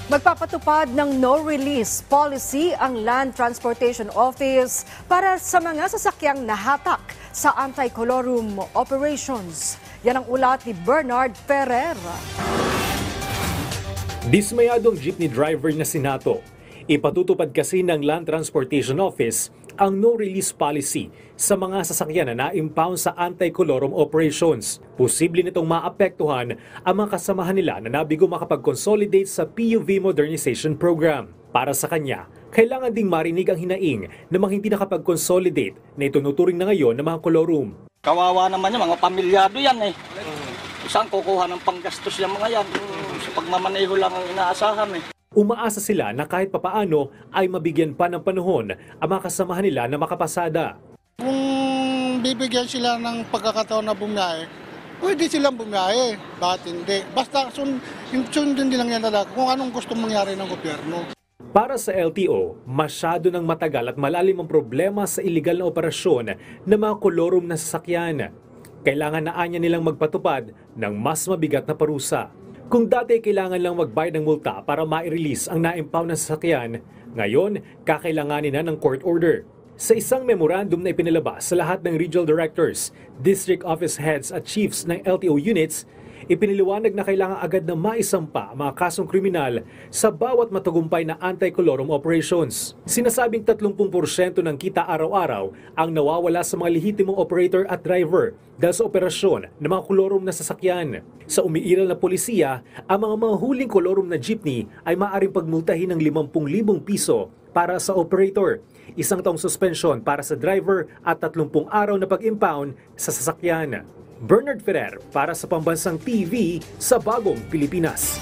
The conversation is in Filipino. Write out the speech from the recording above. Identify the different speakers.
Speaker 1: Magpapatupad ng no-release policy ang Land Transportation Office para sa mga sasakyang nahatak sa anti-colorum operations. Yan ang ulat ni Bernard Ferrer.
Speaker 2: Dismayadong jeepney driver na si Nato. Ipatutupad kasi ng Land Transportation Office ang no-release policy sa mga sasakyan na na-impound sa anti-colorum operations. Posible nitong maapektuhan ang mga kasamahan nila na nabigo makapag-consolidate sa PUV Modernization Program. Para sa kanya, kailangan ding marinig ang hinaing na mga hindi nakapag-consolidate na itunuturing na ngayon ng mga colorum.
Speaker 3: Kawawa naman yan, mga pamilyado yan eh. Saan kukuha ng panggastos yung mga yan? Sa pagmamaneho lang ang inaasahan eh.
Speaker 2: Umaasa sila na kahit papaano ay mabigyan pa ng panahon ang mga kasamahan nila na makapasada.
Speaker 4: Kung bibigyan sila ng pagkakataon na bumiyahe, pwede silang bumiyahe. Bakit hindi? Basta sundin nilang yan talaga kung anong gusto mangyari ng gobyerno.
Speaker 2: Para sa LTO, masyado ng matagal at malalim ang problema sa iligal na operasyon ng mga colorum na sasakyan. Kailangan na anya nilang magpatupad ng mas mabigat na parusa. Kung dati kailangan lang magbayad ng multa para ma-release ang na-impound na sasakyan, ngayon kakailanganin na ng court order. Sa isang memorandum na ipinalabas sa lahat ng regional directors, district office heads at chiefs ng LTO units, ipiniliwanag na kailangan agad na maisampa ang mga kasong kriminal sa bawat matagumpay na anti-colorum operations. Sinasabing 30% ng kita araw-araw ang nawawala sa mga lehitimong operator at driver dahil sa operasyon ng mga colorum na sasakyan. Sa umiiral na polisiya, ang mga mahuling colorum na jeepney ay maaaring pagmultahin ng 50,000 piso para sa operator, 1 taong suspension para sa driver at 30 araw na pag-impound sa sasakyan. Bernard Ferrer para sa Pambansang TV sa Bagong Pilipinas.